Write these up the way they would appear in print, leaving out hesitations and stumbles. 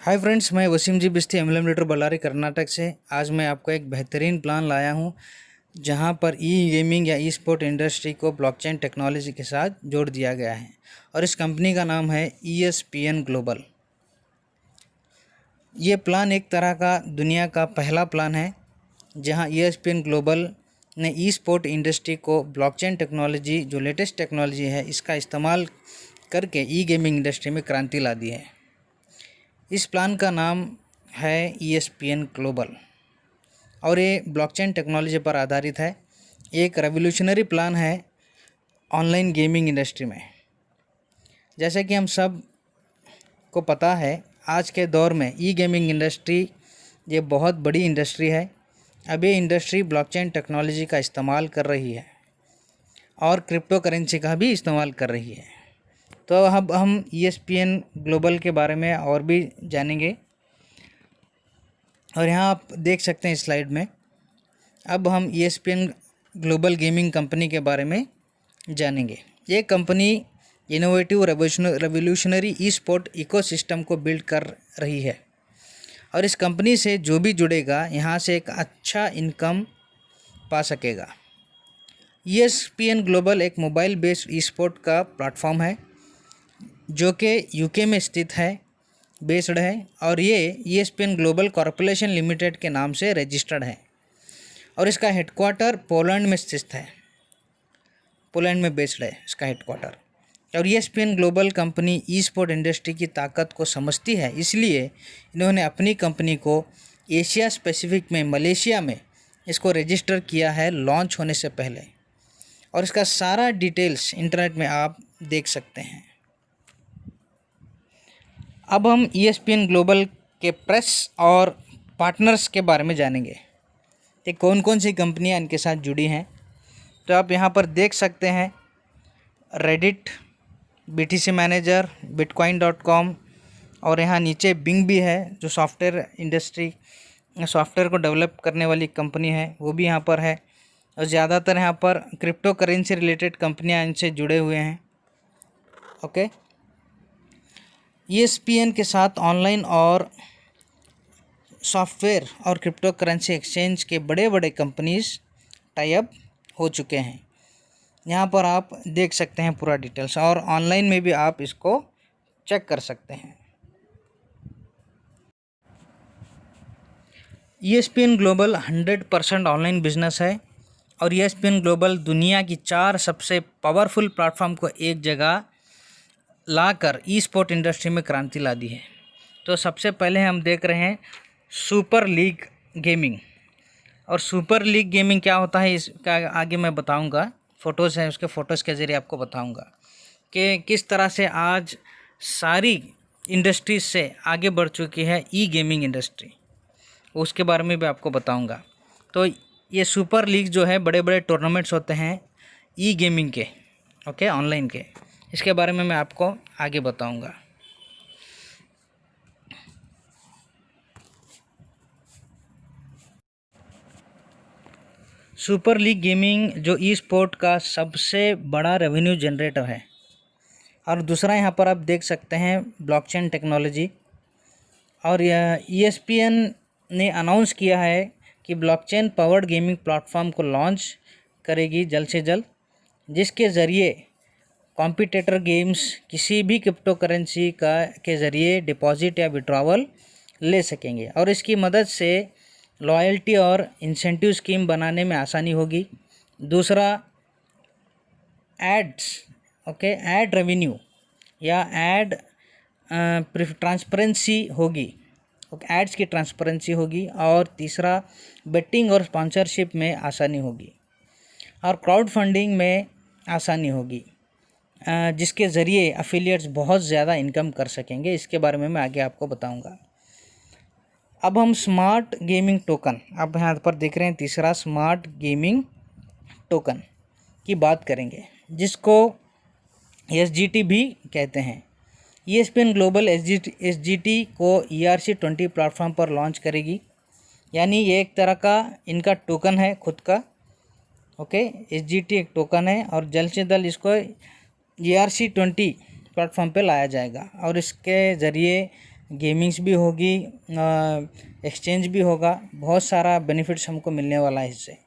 Hi friends, मैं वसीम जी बिस्ती MLM leader Ballari Karnataka से। आज मैं आपको एक बेहतरीन प्लान लाया हूं जहां पर ई गेमिंग या ई स्पोर्ट इंडस्ट्री को ब्लॉकचेन टेक्नोलॉजी के साथ जोड़ दिया गया है और इस कंपनी का नाम है ESPN ग्लोबल। ये प्लान एक तरह का दुनिया का पहला प्लान है जहां ESPN ग्लोबल ने ई स्पोर्ट इंडस्ट्री को ब्लॉकचेन टेक्नोलॉजी, जो लेटेस्ट टेक्नोलॉजी है, इसका इस्तेमाल करके ई गेमिंग इंडस्ट्री में क्रांति ला दी है। इस प्लान का नाम है ESPN ग्लोबल और ये ब्लॉकचेन टेक्नोलॉजी पर आधारित है। एक रेवोल्यूशनरी प्लान है ऑनलाइन गेमिंग इंडस्ट्री में। जैसे कि हम सब को पता है, आज के दौर में ई गेमिंग इंडस्ट्री ये बहुत बड़ी इंडस्ट्री है। अब ये इंडस्ट्री ब्लॉकचेन टेक्नोलॉजी का इस्तेमाल कर रही है और क्रिप्टो करेंसी का भी इस्तेमाल कर रही है। तो अब हम ESPN ग्लोबल के बारे में और भी जानेंगे और यहाँ आप देख सकते हैं स्लाइड में। अब हम ESPN ग्लोबल गेमिंग कंपनी के बारे में जानेंगे। ये कंपनी इनोवेटिव रेवोल्यूशनरी ई स्पोर्ट इकोसिस्टम को बिल्ड कर रही है और इस कंपनी से जो भी जुड़ेगा यहाँ से एक अच्छा इनकम पा सकेगा। ESPN ग्लोबल एक मोबाइल बेस्ड ई स्पोर्ट का प्लेटफॉर्म है जो कि UK में स्थित है, बेस्ड है, और ये ESPN ग्लोबल कॉर्पोरेशन लिमिटेड के नाम से रजिस्टर्ड है और इसका हेडक्वार्टर पोलैंड में स्थित है। पोलैंड में बेस्ड है इसका हेडक्वार्टर। और ESPN ग्लोबल कंपनी ई स्पोर्ट इंडस्ट्री की ताकत को समझती है, इसलिए इन्होंने अपनी कंपनी को एशिया स्पेसिफिक में मलेशिया में इसको रजिस्टर किया है लॉन्च होने से पहले, और इसका सारा डिटेल्स इंटरनेट में आप देख सकते हैं। अब हम ESPN ग्लोबल के प्रेस और पार्टनर्स के बारे में जानेंगे कि कौन कौन सी कंपनियां इनके साथ जुड़ी हैं। तो आप यहां पर देख सकते हैं रेडिट, BTC मैनेजर, bitcoin.com, और यहाँ नीचे बिंग भी है जो सॉफ्टवेयर को डेवलप करने वाली कंपनी है, वो भी यहाँ पर है। और ज़्यादातर यहाँ पर क्रिप्टो करेंसी रिलेटेड कंपनियाँ इनसे जुड़े हुए हैं। ओके, ESPN के साथ ऑनलाइन और सॉफ्टवेयर और क्रिप्टो करेंसी एक्सचेंज के बड़े बड़े कंपनीज टाई अप हो चुके हैं। यहाँ पर आप देख सकते हैं पूरा डिटेल्स, और ऑनलाइन में भी आप इसको चेक कर सकते हैं। ESPN ग्लोबल 100% ऑनलाइन बिजनेस है और ESPN ग्लोबल दुनिया की 4 सबसे पावरफुल प्लेटफॉर्म को एक जगह लाकर ई स्पोर्ट इंडस्ट्री में क्रांति ला दी है। तो सबसे पहले हम देख रहे हैं सुपर लीग गेमिंग। और सुपर लीग गेमिंग क्या होता है इसका आगे मैं बताऊंगा। फ़ोटोज़ हैं, उसके फ़ोटोज़ के ज़रिए आपको बताऊंगा कि किस तरह से आज सारी इंडस्ट्रीज से आगे बढ़ चुकी है ई गेमिंग इंडस्ट्री, उसके बारे में भी आपको बताऊंगा। तो ये सुपर लीग जो है, बड़े बड़े टूर्नामेंट्स होते हैं ई गेमिंग के, ओके, ऑनलाइन के, इसके बारे में मैं आपको आगे बताऊंगा। सुपर लीग गेमिंग जो ई स्पोर्ट का सबसे बड़ा रेवेन्यू जनरेटर है। और दूसरा यहाँ पर आप देख सकते हैं ब्लॉकचेन टेक्नोलॉजी। और यह ESPN ने अनाउंस किया है कि ब्लॉकचेन पावर्ड गेमिंग प्लेटफॉर्म को लॉन्च करेगी जल्द से जल्द, जिसके ज़रिए कॉम्पिटिटर गेम्स किसी भी क्रिप्टो करेंसी के ज़रिए डिपॉजिट या विड्रॉवल ले सकेंगे और इसकी मदद से लॉयल्टी और इंसेंटिव स्कीम बनाने में आसानी होगी। दूसरा, एड्स, ओके, एड रेवेन्यू या एड ट्रांसपेरेंसी होगी, एड्स की ट्रांसपेरेंसी होगी। और तीसरा, बेटिंग और स्पॉन्सरशिप में आसानी होगी और क्राउड फंडिंग में आसानी होगी, जिसके ज़रिए एफिलिएट्स बहुत ज़्यादा इनकम कर सकेंगे। इसके बारे में मैं आगे आपको बताऊंगा। अब हम स्मार्ट गेमिंग टोकन, अब यहाँ पर देख रहे हैं तीसरा, स्मार्ट गेमिंग टोकन की बात करेंगे, जिसको SGT भी कहते हैं। ESPN ग्लोबल SGT को ERC20 प्लेटफॉर्म पर लॉन्च करेगी, यानी ये एक तरह का इनका टोकन है खुद का। ओके, SGT एक टोकन है और जल्द से जल्द इसको ERC20 प्लेटफॉर्म पे लाया जाएगा और इसके ज़रिए गेमिंग्स भी होगी, एक्सचेंज भी होगा, बहुत सारा बेनिफिट्स हमको मिलने वाला है इससे।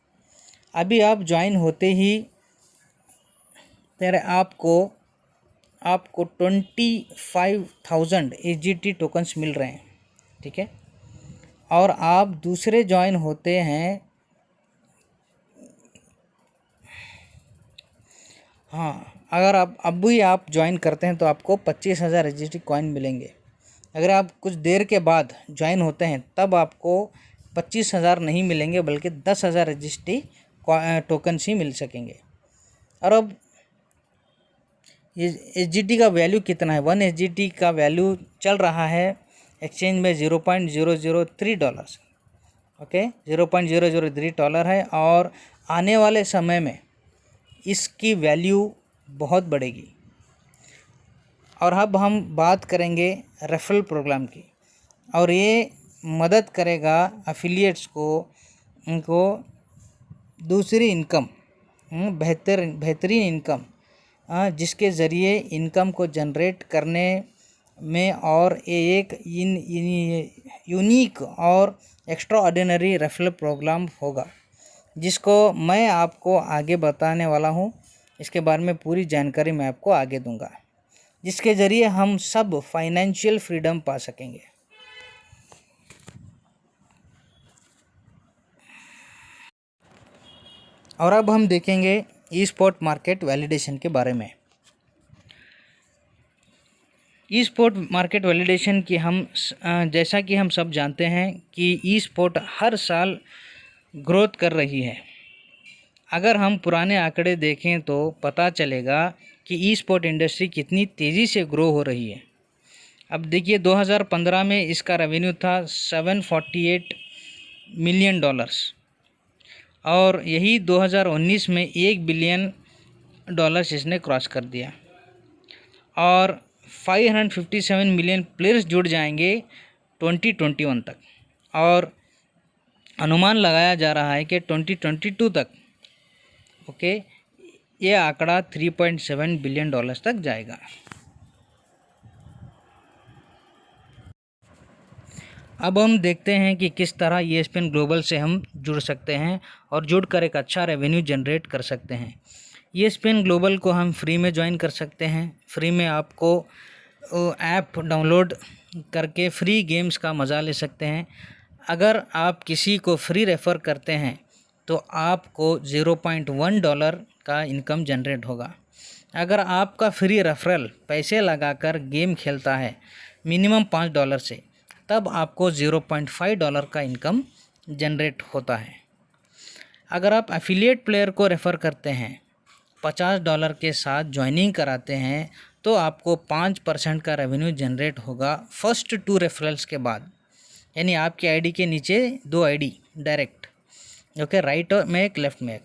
अभी आप ज्वाइन होते ही तेरे आपको 25,000 एसजीटी टोकन्स मिल रहे हैं, ठीक है। और आप दूसरे ज्वाइन होते हैं, हाँ, अगर आप अब भी आप ज्वाइन करते हैं तो आपको 25,000 एसजीटी कॉइन मिलेंगे। अगर आप कुछ देर के बाद ज्वाइन होते हैं तब आपको 25,000 नहीं मिलेंगे, बल्कि 10,000 एसजीटी टोकन्स ही मिल सकेंगे। और अब ये एसजीटी का वैल्यू कितना है? 1 एसजीटी का वैल्यू चल रहा है एक्सचेंज में $0.003, ओके, $0.003 है। और आने वाले समय में इसकी वैल्यू बहुत बढ़ेगी। और अब हम बात करेंगे रेफरल प्रोग्राम की, और ये मदद करेगा एफिलिएट्स को, उनको दूसरी इनकम, बेहतरीन इनकम, जिसके ज़रिए इनकम को जनरेट करने में, और ये एक यूनिक और एक्स्ट्रा ऑर्डिनरी रेफरल प्रोग्राम होगा, जिसको मैं आपको आगे बताने वाला हूँ। इसके बारे में पूरी जानकारी मैं आपको आगे दूंगा, जिसके ज़रिए हम सब फाइनेंशियल फ्रीडम पा सकेंगे। और अब हम देखेंगे ई स्पोर्ट मार्केट वैलिडेशन के बारे में। ई स्पोर्ट मार्केट वैलिडेशन की जैसा कि हम सब जानते हैं कि ई स्पोर्ट हर साल ग्रोथ कर रही है। अगर हम पुराने आंकड़े देखें तो पता चलेगा कि ई स्पोर्ट इंडस्ट्री कितनी तेज़ी से ग्रो हो रही है। अब देखिए, 2015 में इसका रेवेन्यू था $748 मिलियन, और यही 2019 में $1 बिलियन इसने क्रॉस कर दिया। और 557 मिलियन प्लेयर्स जुड़ जाएंगे 2021 तक, और अनुमान लगाया जा रहा है कि 2022 तक, ओके, ये आंकड़ा $3.7 बिलियन तक जाएगा। अब हम देखते हैं कि किस तरह ESPN ग्लोबल से हम जुड़ सकते हैं और जुड़कर एक अच्छा रेवेन्यू जनरेट कर सकते हैं। ESPN ग्लोबल को हम फ्री में ज्वाइन कर सकते हैं। फ्री में आपको ऐप डाउनलोड करके फ्री गेम्स का मज़ा ले सकते हैं। अगर आप किसी को फ्री रेफ़र करते हैं तो आपको $0.1 का इनकम जनरेट होगा। अगर आपका फ्री रेफरल पैसे लगाकर गेम खेलता है मिनिमम $5 से, तब आपको $0.5 का इनकम जनरेट होता है। अगर आप एफिलिएट प्लेयर को रेफ़र करते हैं, $50 के साथ ज्वाइनिंग कराते हैं, तो आपको 5% का रेवेन्यू जनरेट होगा फर्स्ट 2 रेफरल्स के बाद। यानी आपकी आईडी के नीचे 2 आईडी डायरेक्ट, ओके, राइट में एक, लेफ़्ट में एक,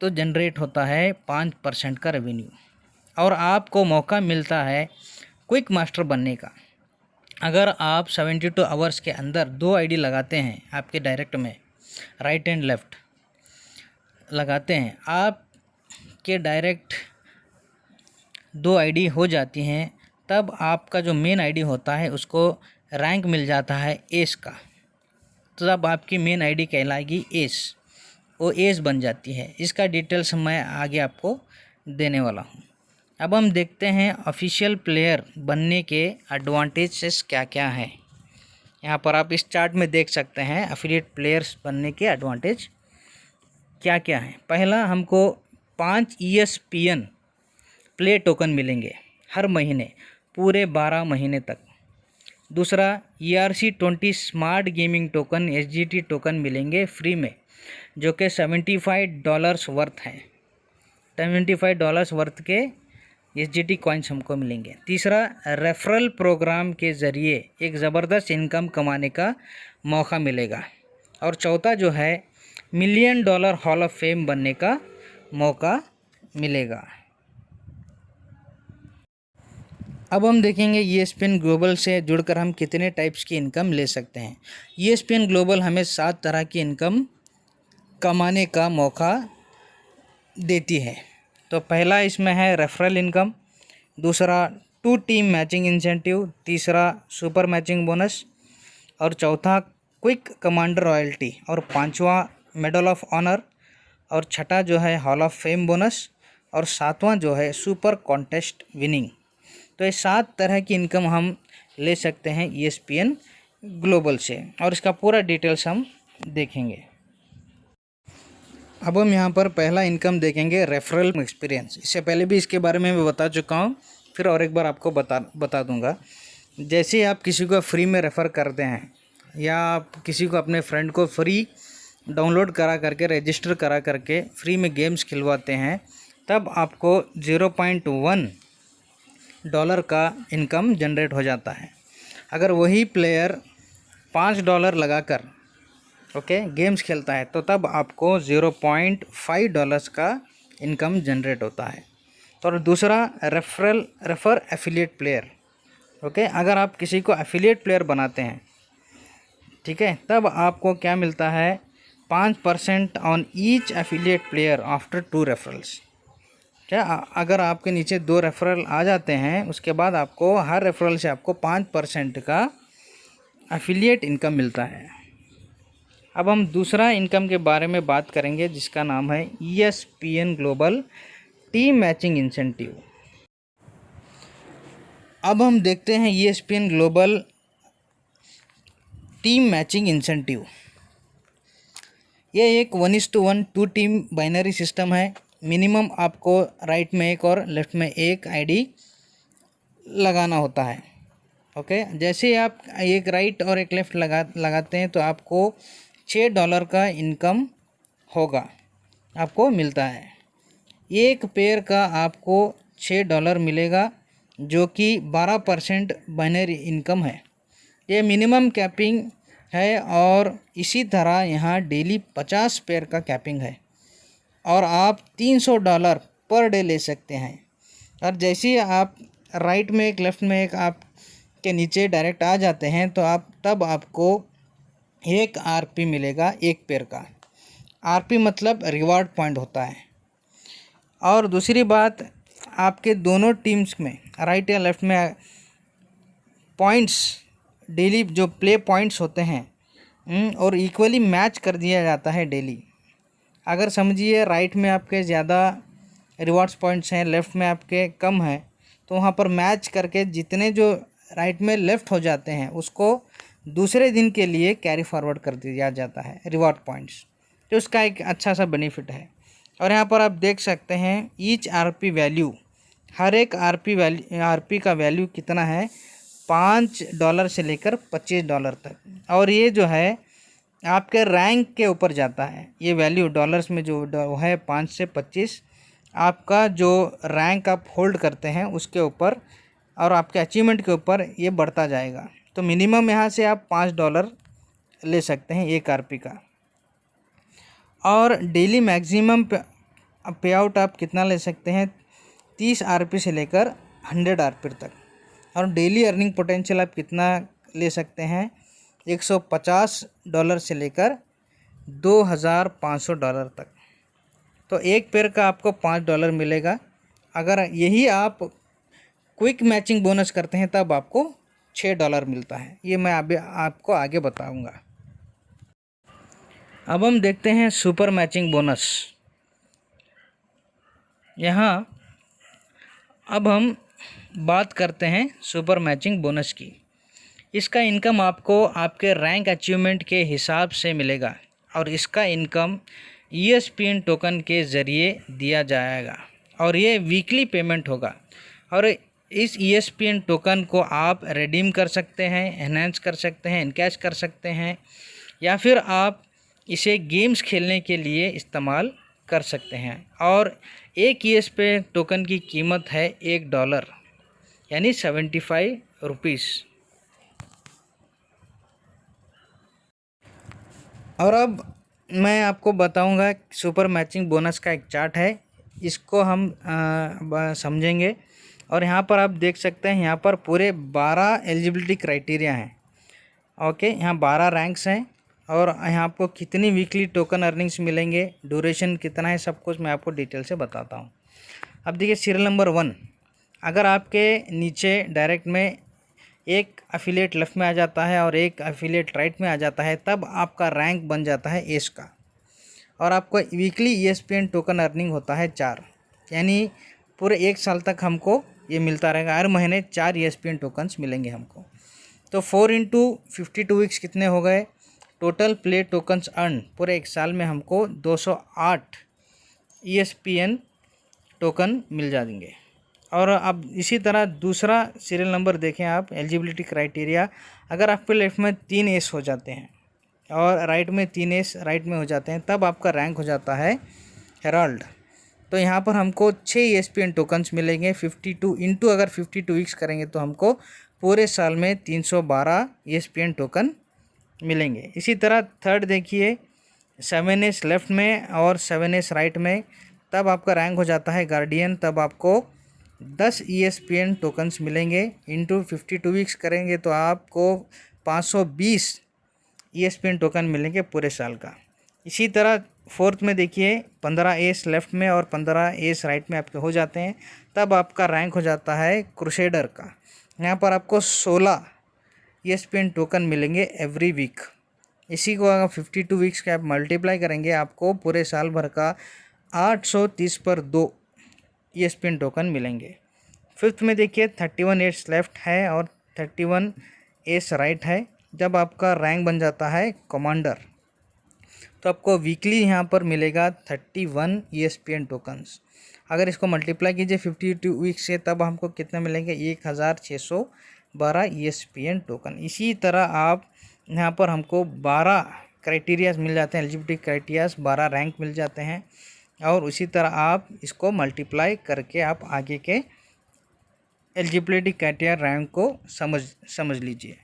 तो जनरेट होता है 5% का रेवेन्यू। और आपको मौका मिलता है क्विक मास्टर बनने का। अगर आप 72 आवर्स के अंदर 2 आईडी लगाते हैं, आपके डायरेक्ट में राइट एंड लेफ़्ट लगाते हैं, आपके डायरेक्ट 2 आईडी हो जाती हैं, तब आपका जो मेन आईडी होता है उसको रैंक मिल जाता है एस का। तो तब आपकी मेन आईडी कहलाएगी एस, वो एस बन जाती है। इसका डिटेल्स मैं आगे आपको देने वाला हूँ। अब हम देखते हैं ऑफिशियल प्लेयर बनने के एडवांटेजेस क्या क्या हैं। यहाँ पर आप इस चार्ट में देख सकते हैं एफिलिएट प्लेयर्स बनने के एडवांटेज क्या क्या हैं। पहला, हमको 5 ESPN प्ले टोकन मिलेंगे हर महीने, पूरे 12 महीने तक। दूसरा, ERC20 smart gaming token SGT token मिलेंगे फ्री में, जो कि $75 वर्थ हैं। $75 वर्थ के SGT कॉइन्स हमको मिलेंगे। तीसरा, रेफरल प्रोग्राम के ज़रिए एक ज़बरदस्त इनकम कमाने का मौका मिलेगा। और चौथा जो है, $1 मिलियन हॉल ऑफ फेम बनने का मौका मिलेगा। अब हम देखेंगे ESPN ग्लोबल से जुड़कर हम कितने टाइप्स की इनकम ले सकते हैं। ESPN ग्लोबल हमें 7 तरह की इनकम कमाने का मौका देती है। तो पहला इसमें है रेफरल इनकम, दूसरा 2 टीम मैचिंग इंसेंटिव, तीसरा सुपर मैचिंग बोनस, और चौथा क्विक कमांडर रॉयल्टी, और पांचवा मेडल ऑफ ऑनर, और छठा जो है हॉल ऑफ फेम बोनस, और सातवां जो है सुपर कॉन्टेस्ट विनिंग। तो ये 7 तरह की इनकम हम ले सकते हैं ESPN ग्लोबल से, और इसका पूरा डिटेल्स हम देखेंगे। अब हम यहाँ पर पहला इनकम देखेंगे रेफरल एक्सपीरियंस। इससे पहले भी इसके बारे में मैं बता चुका हूँ, फिर और एक बार आपको बता दूँगा। जैसे आप किसी को फ्री में रेफ़र करते हैं या आप किसी को अपने फ्रेंड को फ्री डाउनलोड करा करके रजिस्टर करा करके फ्री में गेम्स खिलवाते हैं, तब आपको $0.1 का इनकम जनरेट हो जाता है। अगर वही प्लेयर $5 लगाकर गेम्स खेलता है तो तब आपको $0.5 का इनकम जनरेट होता है। तो और दूसरा रेफर एफिलिएट प्लेयर। अगर आप किसी को एफिलिएट प्लेयर बनाते हैं, ठीक है, तब आपको क्या मिलता है, 5% on each affiliate player after 2 referrals. क्या अगर आपके नीचे 2 रेफरल आ जाते हैं, उसके बाद आपको हर रेफरल से आपको 5% का एफिलिएट इनकम मिलता है। अब हम दूसरा इनकम के बारे में बात करेंगे, जिसका नाम है ESPN global team matching incentive. अब हम देखते हैं ESPN global team matching incentive. ये एक 1:1 2 टीम बाइनरी सिस्टम है। मिनिमम आपको राइट में एक और लेफ़्ट में एक ID लगाना होता है। जैसे आप एक राइट और एक लेफ़्ट लगाते हैं तो आपको $6 का इनकम होगा, आपको मिलता है। एक पेयर का आपको $6 मिलेगा, जो कि 12% बाइनरी इनकम है। ये मिनिमम कैपिंग है, और इसी तरह यहाँ डेली 50 पेयर का कैपिंग है, और आप $300 पर डे ले सकते हैं। और जैसे ही आप राइट में एक लेफ़्ट में एक आप के नीचे डायरेक्ट आ जाते हैं तो तब आपको एक RP मिलेगा एक पेयर का। RP मतलब रिवार्ड पॉइंट होता है। और दूसरी बात, आपके दोनों टीम्स में राइट या लेफ़्ट में पॉइंट्स, डेली जो प्ले पॉइंट्स होते हैं और इक्वली मैच कर दिया जाता है डेली। अगर समझिए राइट में आपके ज़्यादा रिवार्ड्स पॉइंट्स हैं, लेफ़्ट में आपके कम हैं, तो वहाँ पर मैच करके जितने जो राइट में लेफ़्ट हो जाते हैं उसको दूसरे दिन के लिए कैरी फॉरवर्ड कर दिया जाता है रिवार्ड पॉइंट्स। तो उसका एक अच्छा सा बेनिफिट है। और यहाँ पर आप देख सकते हैं ईच RP वैल्यू, हर एक RP का वैल्यू कितना है, $5 से लेकर $25 तक। और ये जो है आपके रैंक के ऊपर जाता है। ये वैल्यू डॉलर्स में जो है 5 से 25, आपका जो रैंक आप होल्ड करते हैं उसके ऊपर और आपके अचीवमेंट के ऊपर ये बढ़ता जाएगा। तो मिनिमम यहाँ से आप $5 ले सकते हैं एक RP का। और डेली मैक्सिमम पे आउट आप कितना ले सकते हैं, 30 RP से लेकर 100 RP तक। और डेली अर्निंग पोटेंशियल आप कितना ले सकते हैं, $150 से लेकर $2,500 तक। तो एक पेयर का आपको $5 मिलेगा। अगर यही आप क्विक मैचिंग बोनस करते हैं तब आपको $6 मिलता है। ये मैं अभी आपको आगे बताऊंगा। अब हम देखते हैं सुपर मैचिंग बोनस। यहाँ अब हम बात करते हैं सुपर मैचिंग बोनस की। इसका इनकम आपको आपके रैंक अचीवमेंट के हिसाब से मिलेगा, और इसका इनकम ESPN टोकन के ज़रिए दिया जाएगा, और ये वीकली पेमेंट होगा। और इस ESPN टोकन को आप रिडीम कर सकते हैं, एनहांस कर सकते हैं, इनकैश कर सकते हैं, या फिर आप इसे गेम्स खेलने के लिए इस्तेमाल कर सकते हैं। और एक ESPN टोकन की कीमत है $1, यानी 75 रुपीज़। और अब मैं आपको बताऊंगा सुपर मैचिंग बोनस का एक चार्ट है, इसको हम समझेंगे। और यहाँ पर आप देख सकते हैं, यहाँ पर पूरे 12 एलिजिबिलिटी क्राइटेरिया हैं। यहाँ 12 रैंक्स हैं, और यहाँ आपको कितनी वीकली टोकन अर्निंग्स मिलेंगे, ड्यूरेशन कितना है, सब कुछ मैं आपको डिटेल से बताता हूँ। अब देखिए सीरियल नंबर 1, अगर आपके नीचे डायरेक्ट में एक एफिलिएट लेफ़्ट में आ जाता है और एक एफिलिएट राइट में आ जाता है, तब आपका रैंक बन जाता है एस का। और आपको वीकली ESPN टोकन अर्निंग होता है 4, यानी पूरे 1 साल तक हमको ये मिलता रहेगा। हर महीने 4 ESPN टोकन्स मिलेंगे हमको। तो 4 इंटू 52 वीक्स कितने हो गए? टोटल प्ले टोकन्स अर्न पूरे 1 साल में हमको 208 ESPN टोकन मिल जाएंगे। और अब इसी तरह दूसरा सीरियल नंबर देखें आप, एलिजिबिलिटी क्राइटेरिया। अगर आपके लेफ्ट में 3 एस हो जाते हैं और राइट में 3 एस राइट में हो जाते हैं, तब आपका रैंक हो जाता है हेराल्ड। तो यहाँ पर हमको 6 ESPN टोकन्स मिलेंगे 52 इंटू, अगर 52 वीक्स करेंगे तो हमको पूरे साल में 312 ESPN टोकन मिलेंगे। इसी तरह थर्ड देखिए, 7 एस लेफ़्ट में और 7 एस राइट में, तब आपका रैंक हो जाता है गार्डियन। तब आपको 10 ESPN टोकन्स मिलेंगे। इंटू 52 वीक्स करेंगे तो आपको 520 ESPN टोकन मिलेंगे पूरे साल का। इसी तरह फोर्थ में देखिए, 15 एस लेफ़्ट में और 15 एस राइट में आपके हो जाते हैं, तब आपका रैंक हो जाता है क्रूसेडर का। यहाँ पर आपको 16 ESPN टोकन मिलेंगे एवरी वीक। इसी को अगर 52 वीक्स के आप मल्टीप्लाई करेंगे, आपको पूरे साल भर का 830 पर 2 ESPN टोकन मिलेंगे। फिफ्थ में देखिए, 31 एस लेफ़्ट है और 31 एस राइट है। जब आपका रैंक बन जाता है कमांडर, तो आपको वीकली यहाँ पर मिलेगा 31 ESPN टोकन्स। अगर इसको मल्टीप्लाई कीजिए 52 वीक्स से, तब हमको कितने मिलेंगे? 1612 ESPN टोकन। इसी तरह आप यहाँ पर हमको 12 क्राइटेरियाज मिल जाते हैं, एलिजिबिलिटी क्राइटेरियाज 12 रैंक मिल जाते हैं। और उसी तरह आप इसको मल्टीप्लाई करके आप आगे के एलिजिबिलिटी क्राइटेरिया रैंक को समझ लीजिए।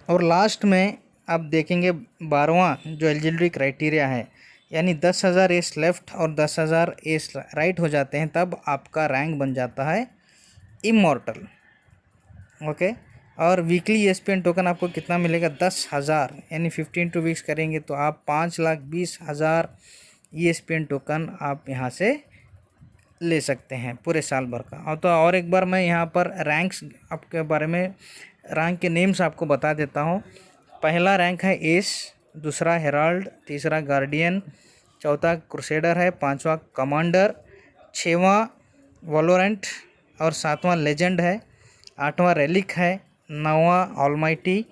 और लास्ट में आप देखेंगे 12वां जो एलिजिबिलिटी क्राइटेरिया है, यानी 10,000 एस लेफ़्ट और 10,000 एस राइट हो जाते हैं, तब आपका रैंक बन जाता है इमॉर्टल। ओके। और वीकली ESPN टोकन आपको कितना मिलेगा? 10,000, यानी 15 वीक्स करेंगे तो आप 5,20,000 ESPN टोकन आप यहाँ से ले सकते हैं पूरे साल भर का। और तो और एक बार मैं यहाँ पर रैंक्स आपके बारे में, रैंक के नेम्स आपको बता देता हूँ। पहला रैंक है एस, दूसरा हेराल्ड, तीसरा गार्डियन, चौथा क्रूसेडर है, पांचवा कमांडर, छठवां वोलोरेंट और सातवां लेजेंड है, आठवां रेलिक है, नौवां ऑलमाइटी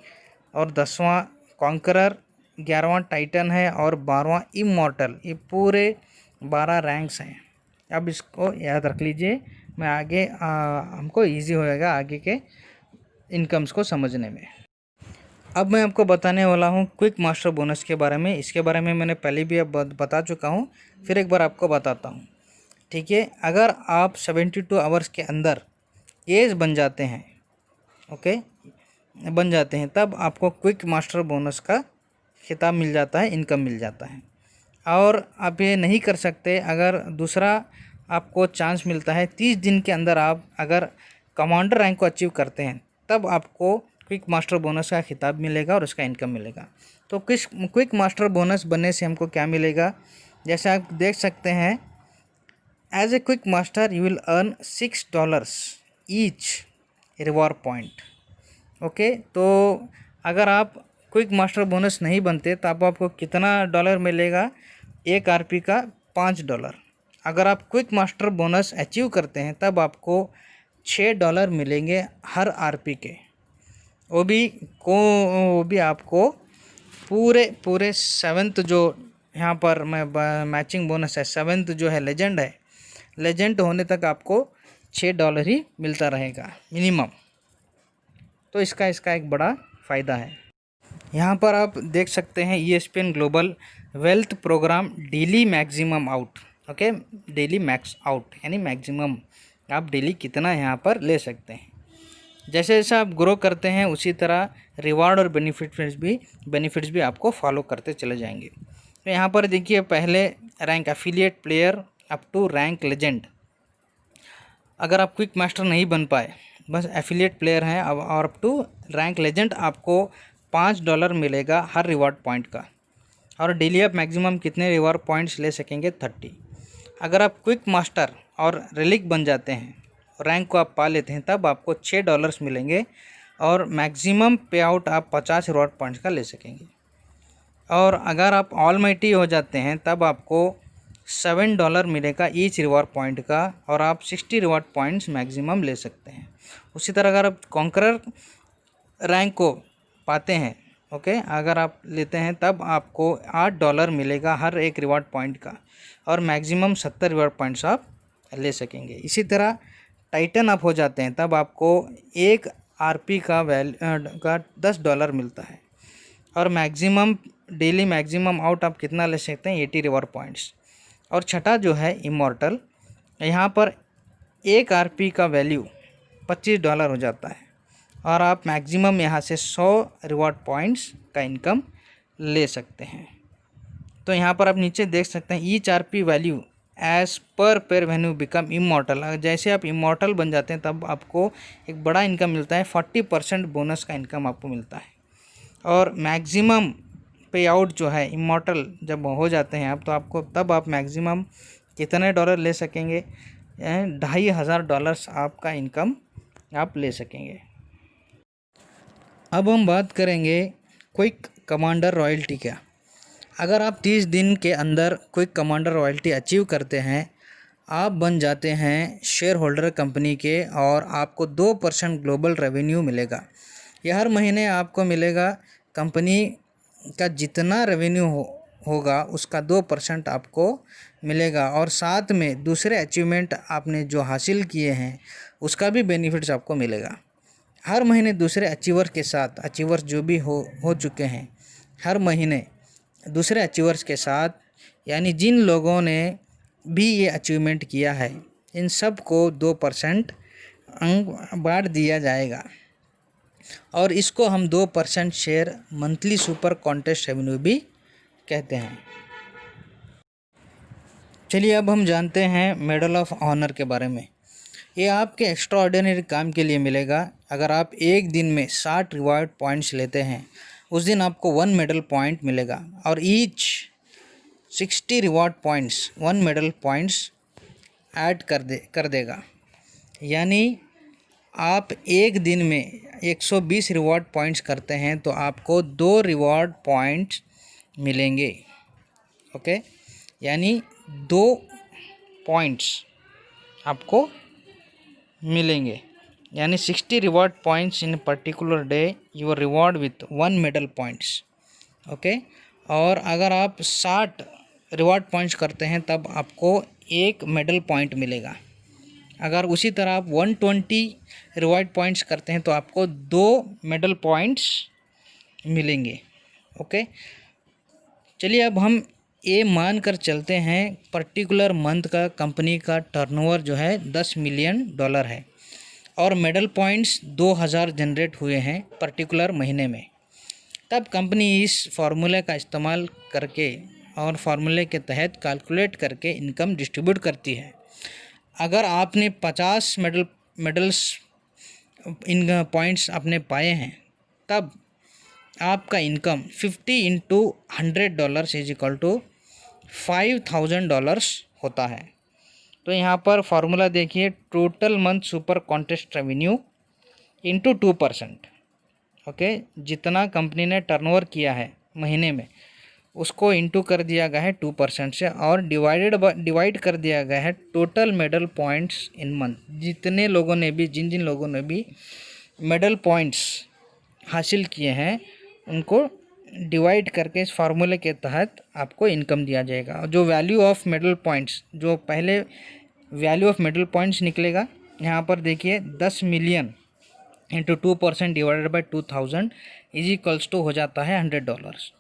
और 10वां कॉन्करर, 11वां टाइटन है और 12वां इमॉर्टल। ये पूरे 12 रैंक्स हैं। अब इसको याद रख लीजिए, मैं आगे हमको इजी हो जाएगा आगे के इनकम्स को समझने में। अब मैं आपको बताने वाला हूँ क्विक मास्टर बोनस के बारे में। इसके बारे में मैंने पहले भी अब बता चुका हूँ, फिर एक बार आपको बताता हूँ। ठीक है, अगर आप 72 आवर्स के अंदर एज बन जाते हैं, ओके, बन जाते हैं, तब आपको क्विक मास्टर बोनस का खिताब मिल जाता है, इनकम मिल जाता है। और आप ये नहीं कर सकते, अगर दूसरा आपको चांस मिलता है 30 दिन के अंदर आप अगर कमांडर रैंक को अचीव करते हैं, तब आपको क्विक मास्टर बोनस का खिताब मिलेगा और उसका इनकम मिलेगा। तो क्विक मास्टर बोनस बनने से हमको क्या मिलेगा? जैसे आप देख सकते हैं, as a quick master you will earn $6 each reward point. Okay, तो अगर आप क्विक मास्टर बोनस नहीं बनते तो आपको कितना डॉलर मिलेगा? एक RP का $5। अगर आप क्विक मास्टर बोनस अचीव करते हैं, तब आपको $6 मिलेंगे हर RP के। वो भी आपको पूरे 7th जो यहाँ पर मैं मैचिंग बोनस है, 7th जो है लेजेंड है, लेजेंड होने तक आपको $6 ही मिलता रहेगा मिनिमम। तो इसका एक बड़ा फ़ायदा है। यहाँ पर आप देख सकते हैं ESPN global wealth program daily maximum out. Okay, daily max out यानी मैक्सिमम आप डेली कितना यहाँ पर ले सकते हैं। जैसे जैसे आप ग्रो करते हैं, उसी तरह रिवार्ड और बेनिफिट्स भी आपको फॉलो करते चले जाएंगे। तो यहाँ पर देखिए, पहले rank affiliate player up to rank legend. अगर आप क्विक मास्टर नहीं बन पाए, बस एफिलिएट प्लेयर हैं और अप टू रैंक लेजेंड, आपको $5 मिलेगा हर रिवार्ड पॉइंट का। और डेली आप मैक्सिमम कितने रिवार्ड पॉइंट्स ले सकेंगे? 30। अगर आप क्विक मास्टर और रिलीक बन जाते हैं, रैंक को आप पा लेते हैं, तब आपको $6 मिलेंगे और मैक्सिमम पे आउट आप 50 रिवॉर्ड पॉइंट्स का ले सकेंगे। और अगर आप ऑलमाइटी हो जाते हैं तब आपको $7 मिलेगा ईच रिवॉर्ड पॉइंट का और आप 60 रिवॉर्ड पॉइंट्स मैक्सिमम ले सकते हैं। उसी तरह अगर आप कॉन्करर रैंक को पाते हैं, ओके, अगर आप लेते हैं तब आपको $8 मिलेगा हर एक रिवॉर्ड पॉइंट का और मैक्सिमम 70 रिवॉर्ड पॉइंट्स आप ले सकेंगे। इसी तरह टाइटन आप हो जाते हैं तब आपको एक आरपी का $10 मिलता है और मैक्सिमम डेली मैक्सिमम आउट आप कितना ले सकते हैं, 80 रिवॉर्ड पॉइंट्स। और छठा जो है इमॉर्टल, यहाँ पर एक आरपी का वैल्यू $25 हो जाता है और आप मैक्सिमम यहाँ से 100 रिवॉर्ड पॉइंट्स का इनकम ले सकते हैं। तो यहाँ पर आप नीचे देख सकते हैं each RP value as per pair venue become immortal. जैसे आप इमॉर्टल बन जाते हैं तब आपको एक बड़ा इनकम मिलता है, 40% बोनस का इनकम आपको मिलता है। और मैक्सिमम पे आउट जो है इमॉर्टल जब हो जाते हैं आप, तो आपको तब आप मैक्सिमम कितने डॉलर ले सकेंगे, $2,500 आपका इनकम आप ले सकेंगे। अब हम बात करेंगे क्विक कमांडर रॉयल्टी का। अगर आप 30 दिन के अंदर क्विक कमांडर रॉयल्टी अचीव करते हैं, आप बन जाते हैं शेयर होल्डर कंपनी के और आपको 2% ग्लोबल रेवेन्यू मिलेगा। यह हर महीने आपको मिलेगा। कंपनी का जितना रेवेन्यू होगा उसका 2% आपको मिलेगा और साथ में दूसरे अचीवमेंट आपने जो हासिल किए हैं उसका भी बेनिफिट्स आपको मिलेगा। हर महीने दूसरे अचीवर के साथ, अचीवर्स जो भी हो चुके हैं, हर महीने दूसरे अचीवर्स के साथ, यानी जिन लोगों ने भी ये अचीवमेंट किया है, इन सब को 2% अंक बांट दिया जाएगा और इसको हम 2% share monthly super contest revenue भी कहते हैं। चलिए अब हम जानते हैं मेडल ऑफ ऑनर के बारे में। ये आपके एक्स्ट्रा ऑर्डिनरी काम के लिए मिलेगा। अगर आप एक दिन में 60 रिवॉर्ड पॉइंट्स लेते हैं, उस दिन आपको 1 मेडल पॉइंट मिलेगा और each 60 reward points 1 medal points add कर देगा। यानी आप एक दिन में 120 रिवॉर्ड पॉइंट्स करते हैं तो आपको 2 रिवॉर्ड पॉइंट्स मिलेंगे, ओके, यानी 2 पॉइंट्स आपको मिलेंगे। यानी 60 reward points in particular day your reward with 1 medal points, okay. और अगर आप 60 रिवॉर्ड पॉइंट्स करते हैं तब आपको 1 मेडल पॉइंट मिलेगा। अगर उसी तरह आप 120 रिवॉर्ड पॉइंट्स करते हैं तो आपको 2 मेडल पॉइंट्स मिलेंगे, ओके। चलिए अब हम ये मान कर चलते हैं पर्टिकुलर मंथ का कंपनी का टर्नओवर जो है $10 मिलियन है और मेडल पॉइंट्स 2000 जनरेट हुए हैं पर्टिकुलर महीने में। तब कंपनी इस फार्मूले का इस्तेमाल करके और फार्मूले के तहत कैलकुलेट करके इनकम डिस्ट्रीब्यूट करती है। अगर आपने 50 मेडल्स इन पॉइंट्स आपने पाए हैं, तब आपका इनकम 50 × $100 इज इक्वल टू $5,000 होता है। तो यहाँ पर फार्मूला देखिए, total month super contest revenue into 2%, okay. जितना कंपनी ने टर्नओवर किया है महीने में उसको इंटू कर दिया गया है 2% से और डिवाइड कर दिया गया है total medal points in month. जिन जिन लोगों ने भी मेडल पॉइंट्स हासिल किए हैं उनको डिवाइड करके इस फार्मूले के तहत आपको इनकम दिया जाएगा। जो वैल्यू ऑफ मेडल पॉइंट्स, जो पहले वैल्यू ऑफ मेडल पॉइंट्स निकलेगा, यहाँ पर देखिए 10 million into 2% divided by 2000 is equals to हो जाता है $100।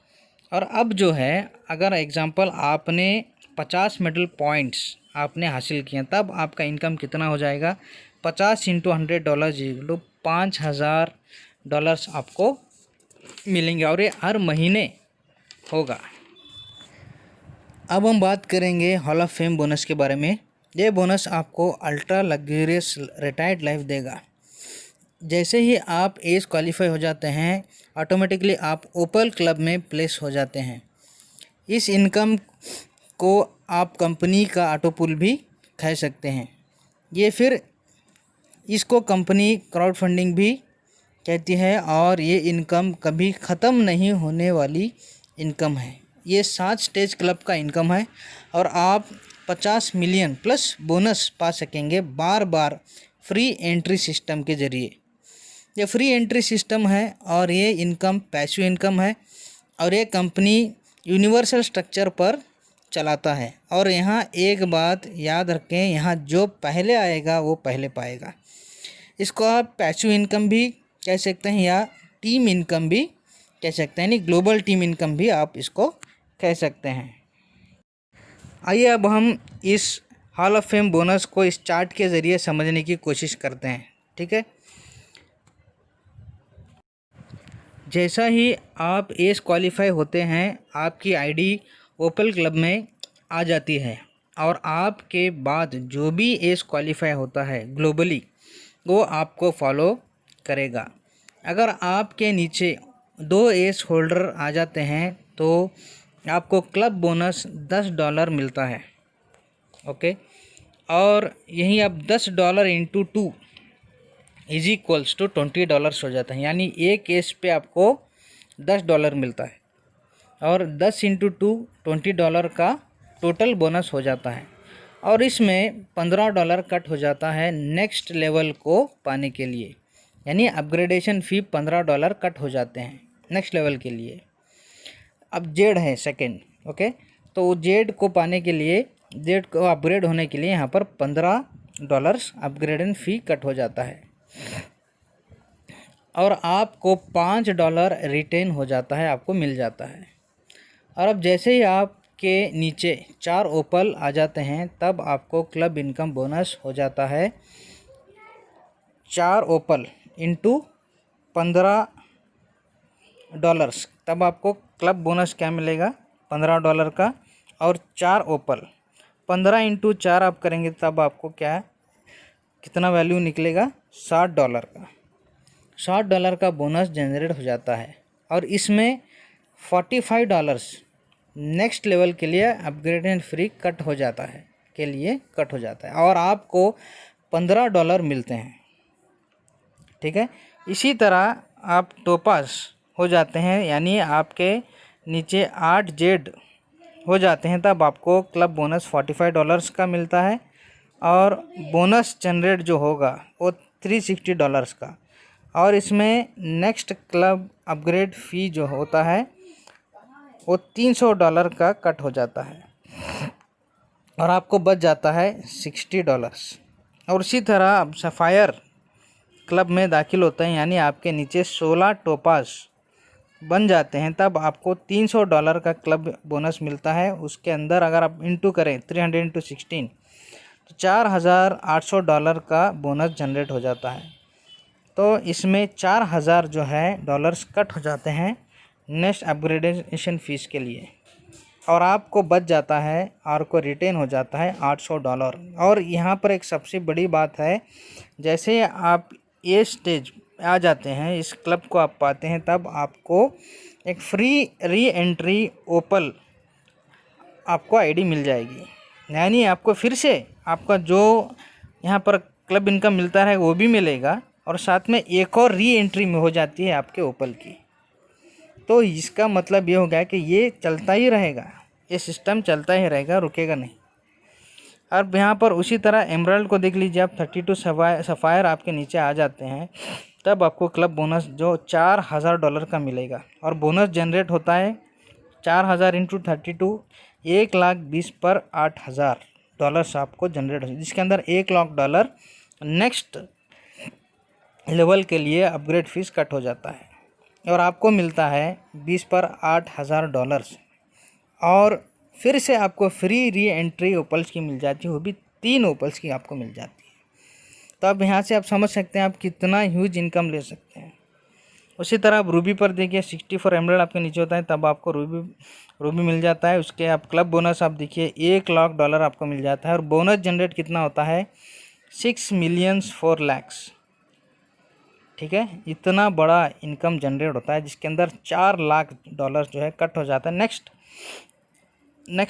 और अब जो है, अगर एग्जांपल आपने 50 मेडल पॉइंट्स आपने हासिल किए तब आपका इनकम कितना हो जाएगा, 50 × $100 इक्वल टू $5,000 आपको मिलेंगे और ये हर महीने होगा। अब हम बात करेंगे हॉल ऑफ फेम बोनस के बारे में। ये बोनस आपको अल्ट्रा लग्जरियस रिटायर्ड लाइफ देगा। जैसे ही आप एज क्वालिफाई हो जाते हैं, ऑटोमेटिकली आप ओपल क्लब में प्लेस हो जाते हैं। इस इनकम को आप कंपनी का ऑटो पुल भी कह सकते हैं। ये फिर इसको कंपनी क्राउड फंडिंग भी कहती है और ये इनकम कभी ख़त्म नहीं होने वाली इनकम है। ये 7 स्टेज क्लब का इनकम है और आप 50 मिलियन प्लस बोनस पा सकेंगे बार बार फ्री एंट्री सिस्टम के ज़रिए। ये फ्री एंट्री सिस्टम है और ये इनकम पैसिव इनकम है और ये कंपनी यूनिवर्सल स्ट्रक्चर पर चलाता है। और यहाँ एक बात याद रखें, यहाँ जो पहले आएगा वो पहले पाएगा। इसको आप पैसिव इनकम भी कह सकते हैं या टीम इनकम भी कह सकते हैं, यानी ग्लोबल टीम इनकम भी आप इसको कह सकते हैं। आइए अब हम इस हॉल ऑफ फेम बोनस को इस चार्ट के ज़रिए समझने की कोशिश करते हैं। ठीक है, जैसा ही आप एस क्वालिफाई होते हैं आपकी आईडी ओपल क्लब में आ जाती है और आपके बाद जो भी एस क्वालिफाई होता है ग्लोबली वो आपको फॉलो करेगा। अगर आपके नीचे 2 एस होल्डर आ जाते हैं तो आपको क्लब बोनस $10 मिलता है। ओके, और यहीं अब $10 इंटू 2 इज इक्वल्स टू $20 हो जाता है, यानी एक केस पे आपको $10 मिलता है और 10 इंटू 2 $20 का टोटल बोनस हो जाता है। और इसमें $15 कट हो जाता है नेक्स्ट लेवल को पाने के लिए, यानी अपग्रेडेशन फ़ी $15 कट हो जाते हैं नेक्स्ट लेवल के लिए। अब जेड है सेकंड। ओके, तो जेड को पाने के लिए, जेड को अपग्रेड होने के लिए यहाँ पर $15 अपग्रेडेशन फ़ी कट हो जाता है और आपको $5 रिटेन हो जाता है, आपको मिल जाता है। और अब जैसे ही आपके नीचे 4 ओपल आ जाते हैं तब आपको क्लब इनकम बोनस हो जाता है 4 ओपल इंटू $15। तब आपको क्लब बोनस क्या मिलेगा, $15 का। और 4 ओपल 15 इंटू 4 आप करेंगे तब आपको क्या, कितना वैल्यू निकलेगा, $60 का। $60 का बोनस जनरेट हो जाता है और इसमें $45 नेक्स्ट लेवल के लिए अपग्रेडेशन फ्री कट हो जाता है और आपको $15 मिलते हैं। ठीक है, इसी तरह आप टोपास हो जाते हैं, यानी आपके नीचे 8 जेड हो जाते हैं तब आपको क्लब बोनस $45 का मिलता है और बोनस जनरेट जो होगा वो $360 का। और इसमें नेक्स्ट क्लब अपग्रेड फ़ी जो होता है वो $300 का कट हो जाता है और आपको बच जाता है $60। और इसी तरह आप सफ़ायर क्लब में दाखिल होते हैं, यानी आपके नीचे 16 टोपास बन जाते हैं तब आपको $300 का क्लब बोनस मिलता है। उसके अंदर अगर आप इंटू करें 300 इंटू 16 तो $4800 का बोनस जनरेट हो जाता है। तो इसमें 4000 जो है डॉलर्स कट हो जाते हैं नेक्स्ट अपग्रेडेशन फ़ीस के लिए और आपको बच जाता है और को रिटेन हो जाता है $800। और यहाँ पर एक सबसे बड़ी बात है, जैसे आप ये स्टेज आ जाते हैं, इस क्लब को आप पाते हैं तब आपको एक फ्री री एंट्री ओपल आपको आईडी मिल जाएगी, यानी आपको फिर से आपका जो यहाँ पर क्लब इनकम मिलता है वो भी मिलेगा और साथ में एक और री एंट्री में हो जाती है आपके ओपल की। तो इसका मतलब ये हो गया कि ये चलता ही रहेगा, ये सिस्टम चलता ही रहेगा, रुकेगा नहीं। अब यहाँ पर उसी तरह एमराल्ड को देख लीजिए आप, 32 सफ़ायर आपके नीचे आ जाते हैं तब आपको क्लब बोनस जो $4000 का मिलेगा और बोनस जनरेट होता है 4000 इंटू 32 1,20,000 पर $8000 आपको जनरेट हो, जिसके अंदर $1,00,000 नेक्स्ट लेवल के लिए अपग्रेड फीस कट हो जाता है और आपको मिलता है 20 पर $8000 और फिर से आपको फ्री री एंट्री ओपल्स की मिल जाती है, वो भी 3 ओपल्स की आपको मिल जाती है। तो अब यहाँ से आप समझ सकते हैं आप कितना ह्यूज इनकम ले सकते हैं। उसी तरह आप रूबी पर देखिए 64 एमराल्ड आपके नीचे होता है तब आपको रूबी मिल जाता है। उसके आप क्लब बोनस आप देखिए $1,00,000 आपको मिल जाता है और बोनस जनरेट कितना होता है 6 मिलियन 4 lakhs। ठीक है, इतना बड़ा इनकम जनरेट होता है जिसके अंदर $4,00,000 जो है कट हो जाता है नेक्स्ट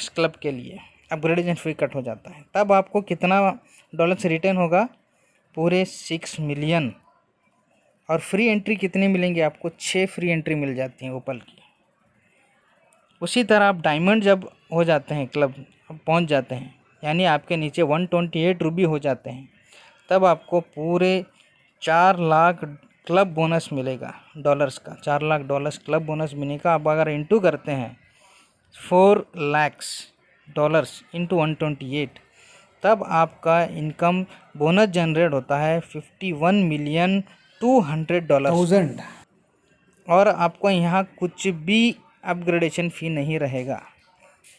क्लब के लिए। अपग्रेडेशन फ़ी कट हो जाता है, तब आपको कितना डॉलर से रिटर्न होगा? पूरे 6 मिलियन। और फ्री एंट्री कितनी मिलेंगी आपको? 6 फ्री एंट्री मिल जाती हैं ओपल की। उसी तरह आप डायमंड जब हो जाते हैं, क्लब पहुंच जाते हैं, यानी आपके नीचे 128 रूबी हो जाते हैं, तब आपको पूरे 4 लाख क्लब बोनस मिलेगा डॉलर्स का। 4 लाख डॉलर्स क्लब बोनस मिलेगा। आप अगर इंटू करते हैं 4 लाख डॉलर्स इंटू 128, तब आपका इनकम बोनस जनरेट होता है 51 मिलियन $200। और आपको यहाँ कुछ भी अपग्रेडेशन फ़ी नहीं रहेगा।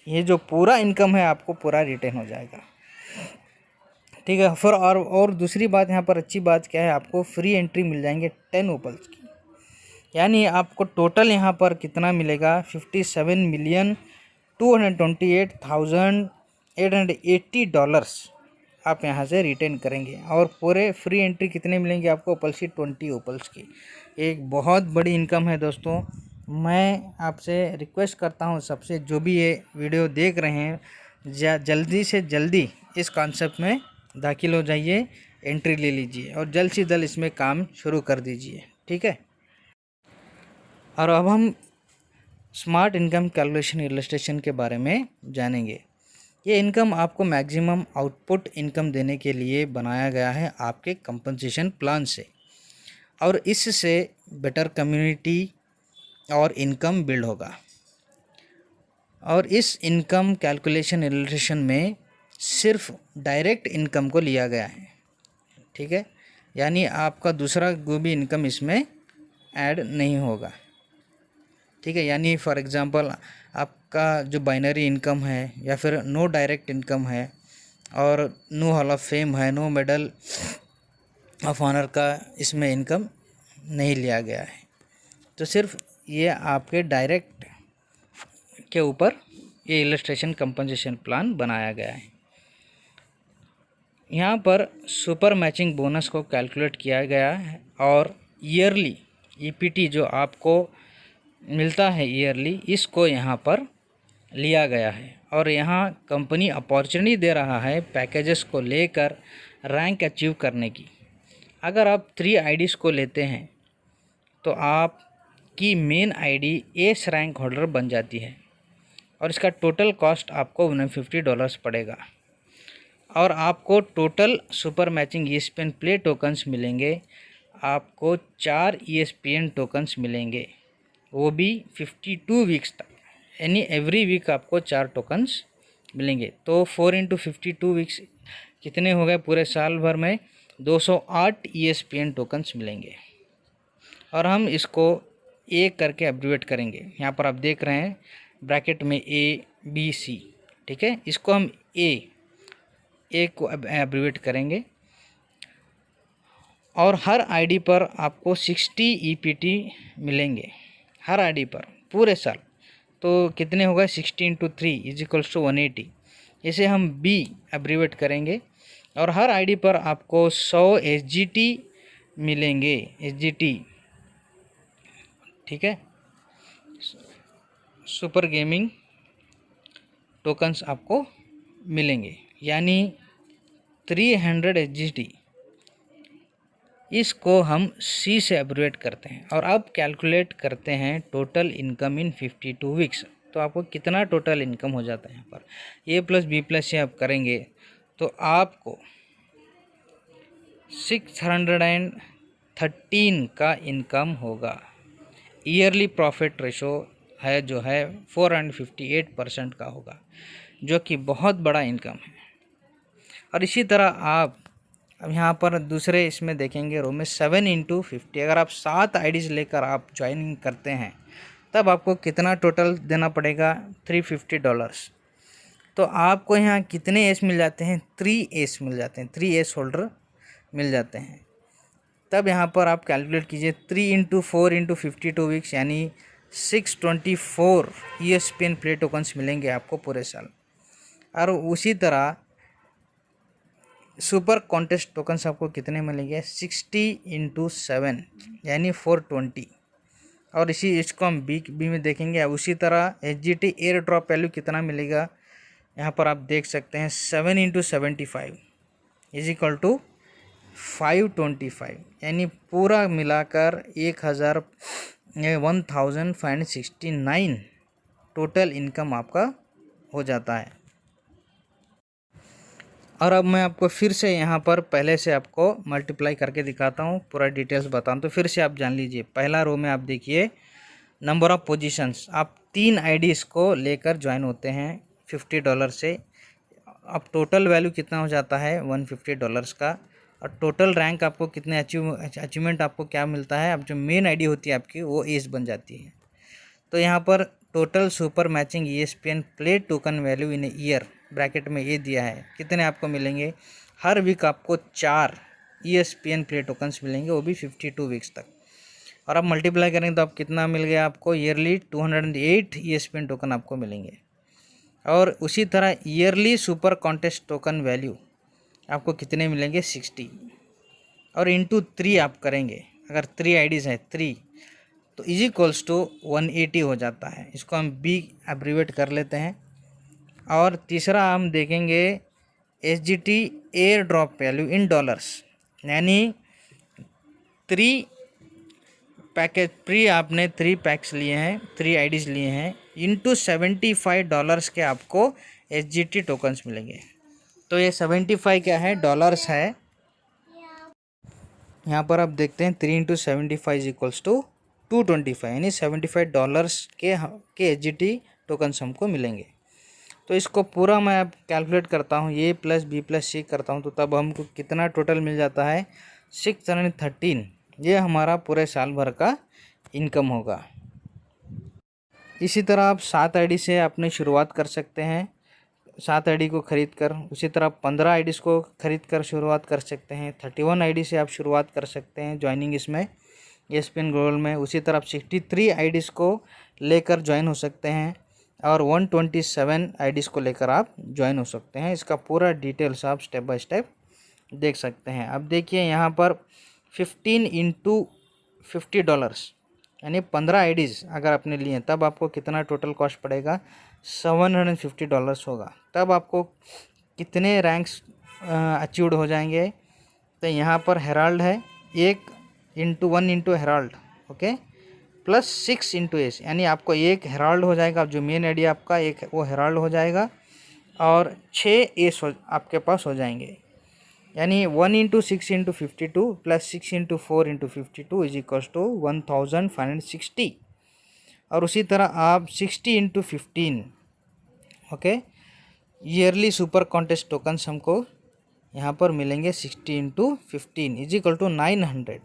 ये जो पूरा इनकम है आपको पूरा रिटर्न हो जाएगा, ठीक है। फिर और दूसरी बात यहाँ पर अच्छी बात क्या है, आपको फ्री एंट्री मिल जाएंगे 10 ओपल्स की, यानी आपको टोटल यहाँ पर कितना मिलेगा? 57 मिलियन $228,880 आप यहाँ से रिटर्न करेंगे। और पूरे फ्री एंट्री कितने मिलेंगे आपको? ओपल्स की 20 ओपल्स की। एक बहुत बड़ी इनकम है दोस्तों। मैं आपसे रिक्वेस्ट करता हूँ सबसे, जो भी ये वीडियो देख रहे हैं, जल्दी से जल्दी इस कॉन्सेप्ट में दाखिल हो जाइए, एंट्री ले लीजिए और जल्द से जल्द इसमें काम शुरू कर दीजिए, ठीक है। और अब हम स्मार्ट इनकम कैलकुलेशन इलस्ट्रेशन के बारे में जानेंगे। ये इनकम आपको मैक्सिमम आउटपुट इनकम देने के लिए बनाया गया है आपके कंपनसेशन प्लान से, और इससे बेटर कम्युनिटी और इनकम बिल्ड होगा। और इस इनकम कैलकुलेशन इलस्ट्रेशन में सिर्फ डायरेक्ट इनकम को लिया गया है, ठीक है, यानी आपका दूसरा कोई भी इनकम इसमें ऐड नहीं होगा, ठीक है। यानी फॉर एग्ज़ाम्पल आपका जो बाइनरी इनकम है या फिर नो डायरेक्ट इनकम है और नो हॉल ऑफ फेम है, नो मेडल ऑफ ऑनर का इसमें इनकम नहीं लिया गया है। तो सिर्फ ये आपके डायरेक्ट के ऊपर ये इलस्ट्रेशन कंपनसेशन प्लान बनाया गया है। यहाँ पर सुपर मैचिंग बोनस को कैलकुलेट किया गया है और ईयरली ईपीटी जो आपको मिलता है ईयरली, इसको यहाँ पर लिया गया है। और यहाँ कंपनी अपॉर्चुनिटी दे रहा है पैकेजेस को लेकर रैंक अचीव करने की। अगर आप 3 आईडीज़ को लेते हैं तो आपकी main ID S rank holder बन जाती है और इसका टोटल कॉस्ट आपको $150 पड़ेगा। और आपको total super matching ESPN play tokens मिलेंगे, आपको 4 ESPN टोकन्स मिलेंगे, वो भी 52 वीक्स तक, यानी एवरी वीक आपको 4 टोकन्स मिलेंगे। तो 4 × 52 वीक्स कितने हो गए? पूरे साल भर में 208 ESPN टोकन्स मिलेंगे। और हम इसको ए करके एब्रीवेट करेंगे। यहाँ पर आप देख रहे हैं ब्रैकेट में ABC, ठीक है, इसको हम ए को एब्रीवेट करेंगे। और हर आईडी पर आपको 60 EPT मिलेंगे, हर आईडी पर पूरे साल। तो कितने होगा? 60 × 3 = 180। इसे हम बी एब्रीवेट करेंगे। और हर आईडी पर आपको 100 SGT मिलेंगे, SGT, ठीक है, सुपर गेमिंग टोकन्स आपको मिलेंगे, यानी 300 SGT। इसको हम सी से एब्रीवेट करते हैं। और अब कैलकुलेट करते हैं टोटल इनकम इन 52 वीक्स। तो आपको कितना टोटल इनकम हो जाता है? यहाँ पर A + B + C आप करेंगे तो आपको 613 का इनकम होगा। ईयरली प्रॉफिट रेशो है जो है 458% का होगा, जो कि बहुत बड़ा इनकम है। और इसी तरह आप अब यहाँ पर दूसरे इसमें देखेंगे रो में 7 × 50। अगर आप 7 आईडीज़ लेकर आप ज्वाइनिंग करते हैं तब आपको कितना टोटल देना पड़ेगा? $350। तो आपको यहाँ कितने एस मिल जाते हैं? 3 एस मिल जाते हैं, 3 एस होल्डर मिल जाते हैं। तब यहाँ पर आप कैलकुलेट कीजिए 3 × 4 × 52 वीक्स, यानी 624 ESPN प्ले टोकन्स मिलेंगे आपको पूरे साल। और उसी तरह सुपर कॉन्टेस्ट टोकन्स आपको कितने मिलेंगे? 60 × 7 यानी 420। और इसको हम बी में देखेंगे। उसी तरह SGT एयर ड्रॉप वैल्यू कितना मिलेगा? यहाँ पर आप देख सकते हैं 7 इंटू 75 इज इक्वल टू 525, यानी पूरा मिलाकर 1569 टोटल इनकम आपका हो जाता है। और अब मैं आपको फिर से यहाँ पर पहले से आपको मल्टीप्लाई करके दिखाता हूँ, पूरा डिटेल्स बताऊँ तो फिर से आप जान लीजिए। पहला रो में आप देखिए नंबर ऑफ़ पोजीशंस, आप 3 आईडीज़ को लेकर ज्वाइन होते हैं $50 से। अब टोटल वैल्यू कितना हो जाता है $150 का। और टोटल रैंक आपको कितने अचीवमेंट आपको क्या मिलता है, अब जो मेन आईडी होती है आपकी वो एज बन जाती है। तो यहाँ पर total super matching ESPN play token value in year bracket में ये दिया है, कितने आपको मिलेंगे। हर वीक आपको 4 ESPN प्ले टोकन्स मिलेंगे, वो भी 52 वीक्स तक। और आप मल्टीप्लाई करेंगे तो आप कितना मिल गया आपको, ईयरली 208 ESPN टोकन आपको मिलेंगे। और उसी तरह yearly super contest token value आपको कितने मिलेंगे, 60। और इंटू 3 आप करेंगे, अगर 3 आईडीज़ हैं 3 तो इज इक्वल्स टू 180 हो जाता है। इसको हम बी एब्रीवेट कर लेते हैं। और तीसरा हम देखेंगे SGT air drop value in dollars, यानी 3 पैकेज प्री आपने 3 पैक्स लिए हैं, 3 आईडीज़ लिए हैं, इंटू $75 के आपको SGT टोकन्स मिलेंगे। तो ये 75 क्या है, डॉलर्स है। यहाँ पर आप देखते हैं 3 इंटू 75 इज इक्वल्स टू 225, यानी $75 के SGT टोकन्स हमको मिलेंगे। तो इसको पूरा मैं अब कैलकुलेट करता हूँ, A plus B plus C करता हूँ, तो तब हमको कितना टोटल मिल जाता है, 613। ये हमारा पूरे साल भर का इनकम होगा। इसी तरह आप 7 आईडी से अपनी शुरुआत कर सकते हैं, 7 आईडी को ख़रीद कर। उसी तरह 15 आईडीज़ को ख़रीद कर शुरुआत कर सकते हैं। 31 आईडी से आप शुरुआत कर सकते हैं ज्वाइनिंग इसमें ESPN ग्लोबल में। उसी तरह आप 63 आईडीज़ को लेकर ज्वाइन हो सकते हैं और 127 आईडीज़ को लेकर आप ज्वाइन हो सकते हैं। इसका पूरा डिटेल्स आप स्टेप बाय स्टेप देख सकते हैं। अब देखिए यहाँ पर 15 इंटू $50, यानी 15 आईडीज़ अगर आपने लिए तब आपको कितना टोटल कॉस्ट पड़ेगा, $750 होगा। तब आपको कितने रैंक्स अचीव्ड हो जाएंगे, तो यहाँ पर हेराल्ड है, 1 into Herald, okay, plus 6 into S, यानी आपको 1 हेराल्ड हो जाएगा। अब जो मेन आईडी आपका एक वो हेराल्ड हो जाएगा और 6 एस आपके पास हो जाएंगे, यानी 1 into 6 into 52 plus 6 into 4 into 52 is equals to 1560। और उसी तरह आप 60 into 15, okay, yearly super contest tokens हमको यहाँ पर मिलेंगे 60 इंटू 15 इज इक्वल टू 900।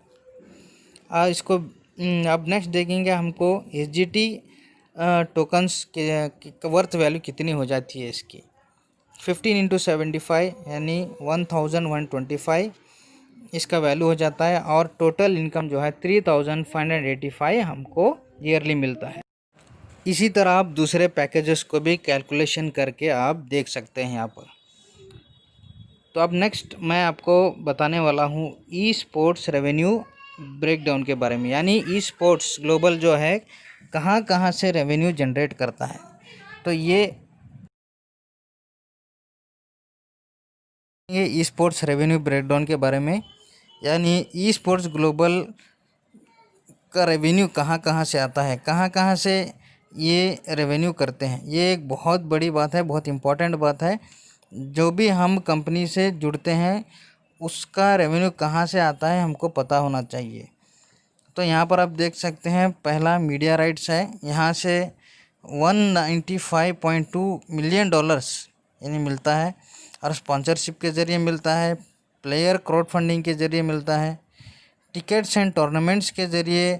इसको अब नेक्स्ट देखेंगे हमको SGT टोकन्स के वर्थ वैल्यू कितनी हो जाती है इसकी। 15 इंटू 75 यानी 1125 इसका वैल्यू हो जाता है। और टोटल इनकम जो है 3585 हमको ईयरली मिलता है। इसी तरह आप दूसरे पैकेजेस को भी कैलकुलेशन करके आप देख सकते हैं यहाँ पर। तो अब नेक्स्ट मैं आपको बताने वाला हूँ ई स्पोर्ट्स रेवेन्यू ब्रेकडाउन के बारे में, यानी ई स्पोर्ट्स ग्लोबल जो है कहाँ कहाँ से रेवेन्यू जनरेट करता है। तो ये ई स्पोर्ट्स रेवेन्यू ब्रेकडाउन के बारे में, यानी ई स्पोर्ट्स ग्लोबल का रेवेन्यू कहाँ कहाँ से आता है, कहाँ कहाँ से ये रेवेन्यू करते हैं। ये एक बहुत बड़ी बात है, बहुत इम्पोर्टेंट बात है। जो भी हम कंपनी से जुड़ते हैं उसका रेवेन्यू कहाँ से आता है हमको पता होना चाहिए। तो यहाँ पर आप देख सकते हैं, पहला मीडिया राइट्स है, यहाँ से $195.2 मिलियन यानी मिलता है। और स्पॉन्सरशिप के ज़रिए मिलता है, प्लेयर क्राउड फंडिंग के ज़रिए मिलता है, टिकट्स एंड टूर्नामेंट्स के ज़रिए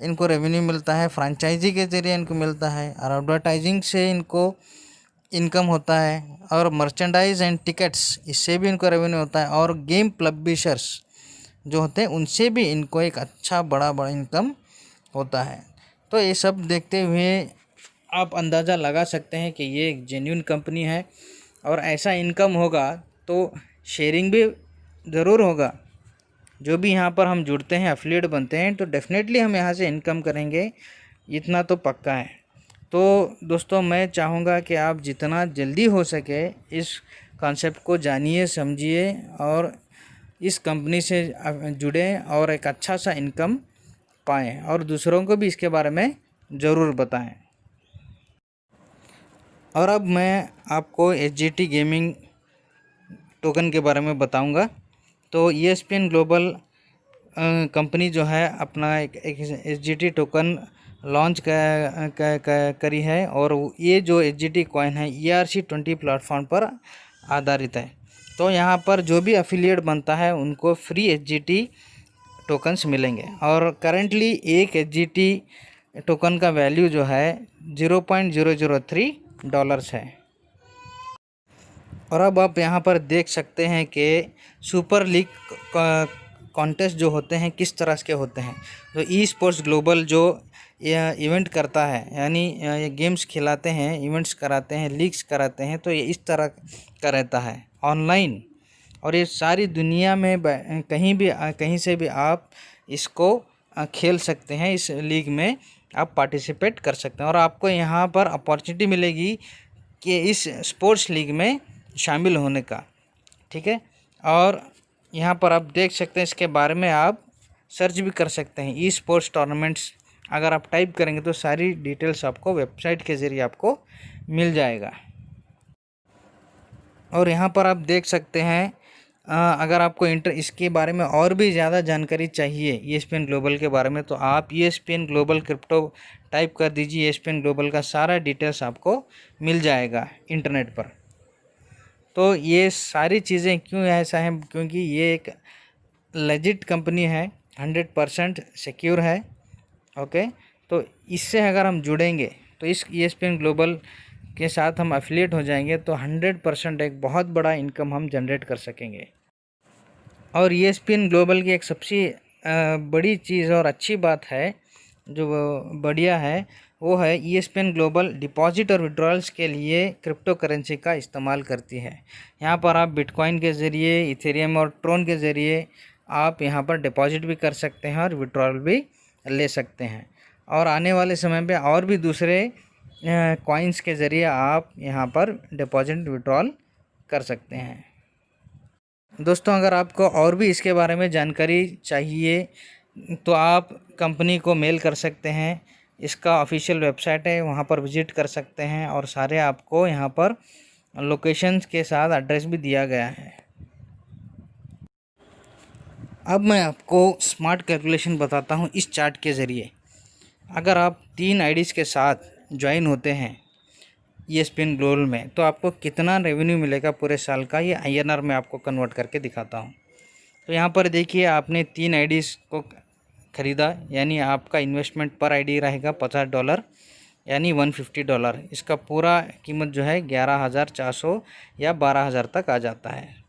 इनको रेवेन्यू मिलता है, फ्रेंचाइजी के ज़रिए इनको मिलता है, और एडवर्टाइजिंग से इनको इनकम होता है, और मर्चेंडाइज एंड टिकट्स इससे भी इनको रेवेन्यू होता है, और गेम पब्लिशर्स जो होते हैं उनसे भी इनको एक अच्छा बड़ा इनकम होता है। तो ये सब देखते हुए आप अंदाज़ा लगा सकते हैं कि ये एक जेन्युइन कंपनी है और ऐसा इनकम होगा तो शेयरिंग भी ज़रूर होगा। जो भी यहाँ पर हम जुड़ते हैं, एफिलिएट बनते हैं, तो डेफिनेटली हम यहाँ से इनकम करेंगे, इतना तो पक्का है। तो दोस्तों मैं चाहूँगा कि आप जितना जल्दी हो सके इस कॉन्सेप्ट को जानिए, समझिए और इस कंपनी से जुड़ें और एक अच्छा सा इनकम पाएँ और दूसरों को भी इसके बारे में ज़रूर बताएं। और अब मैं आपको SGT गेमिंग टोकन के बारे में बताऊंगा। तो ESPN ग्लोबल कंपनी जो है अपना एक SGT टोकन लॉन्च करी है और ये जो SGT कॉइन है ERC20 प्लेटफॉर्म पर आधारित है। तो यहाँ पर जो भी एफिलिएट बनता है उनको फ्री SGT टोकन्स मिलेंगे और करेंटली एक SGT टोकन का वैल्यू जो है $0.003 है। और अब आप यहाँ पर देख सकते हैं कि सुपर लीग कॉन्टेस्ट जो होते हैं किस तरह के होते हैं। तो ई स्पोर्ट्स ग्लोबल जो इवेंट करता है, यानी ये गेम्स खिलाते हैं, इवेंट्स कराते हैं, लीग्स कराते हैं, तो ये इस तरह का रहता है ऑनलाइन। और ये सारी दुनिया में कहीं से भी आप इसको खेल सकते हैं। इस लीग में आप पार्टिसिपेट कर सकते हैं और आपको यहाँ पर अपॉर्चुनिटी मिलेगी कि इस स्पोर्ट्स लीग में शामिल होने का। ठीक है, और यहाँ पर आप देख सकते हैं, इसके बारे में आप सर्च भी कर सकते हैं। ई स्पोर्ट्स टूर्नामेंट्स अगर आप टाइप करेंगे तो सारी डिटेल्स आपको वेबसाइट के ज़रिए आपको मिल जाएगा। और यहाँ पर आप देख सकते हैं अगर आपको इसके बारे में और भी ज़्यादा जानकारी चाहिए ESPN ग्लोबल के बारे में, तो आप ESPN ग्लोबल क्रिप्टो टाइप कर दीजिए। ESPN ग्लोबल का सारा डिटेल्स आपको मिल जाएगा इंटरनेट पर। तो ये सारी चीज़ें क्यों ऐसा है, क्योंकि ये एक लेजिट कंपनी है, 100% सिक्योर है। ओके, तो इससे अगर हम जुड़ेंगे तो इस ESPN ग्लोबल के साथ हम एफिलिएट हो जाएंगे तो 100% एक बहुत बड़ा इनकम हम जनरेट कर सकेंगे। और ESPN ग्लोबल की एक सबसे बड़ी चीज़ और अच्छी बात है, जो बढ़िया है, वो है ESPN ग्लोबल डिपॉजिट और विड्रॉल्स के लिए क्रिप्टो करेंसी का इस्तेमाल करती है। यहाँ पर आप बिटकॉइन के ज़रिए, इथेरियम और ट्रोन के ज़रिए आप यहाँ पर डिपॉजिट भी कर सकते हैं और विड्रॉल भी ले सकते हैं। और आने वाले समय में और भी दूसरे कॉइन्स के ज़रिए आप यहाँ पर डिपॉजिट विड्रॉल कर सकते हैं। दोस्तों अगर आपको और भी इसके बारे में जानकारी चाहिए तो आप कंपनी को मेल कर सकते हैं। इसका ऑफिशियल वेबसाइट है, वहाँ पर विज़िट कर सकते हैं और सारे आपको यहाँ पर लोकेशंस के साथ एड्रेस भी दिया गया है। अब मैं आपको स्मार्ट कैलकुलेशन बताता हूँ इस चार्ट के ज़रिए। अगर आप 3 आईडीज़ के साथ ज्वाइन होते हैं ESPN ग्लोबल में तो आपको कितना रेवेन्यू मिलेगा पूरे साल का, ये INR में आपको कन्वर्ट करके दिखाता हूँ। तो यहाँ पर देखिए, आपने 3 आईडीज़ को ख़रीदा, यानी आपका इन्वेस्टमेंट पर आईडी रहेगा $50 यानी $150। इसका पूरा कीमत जो है 11,400 या 12,000 तक आ जाता है।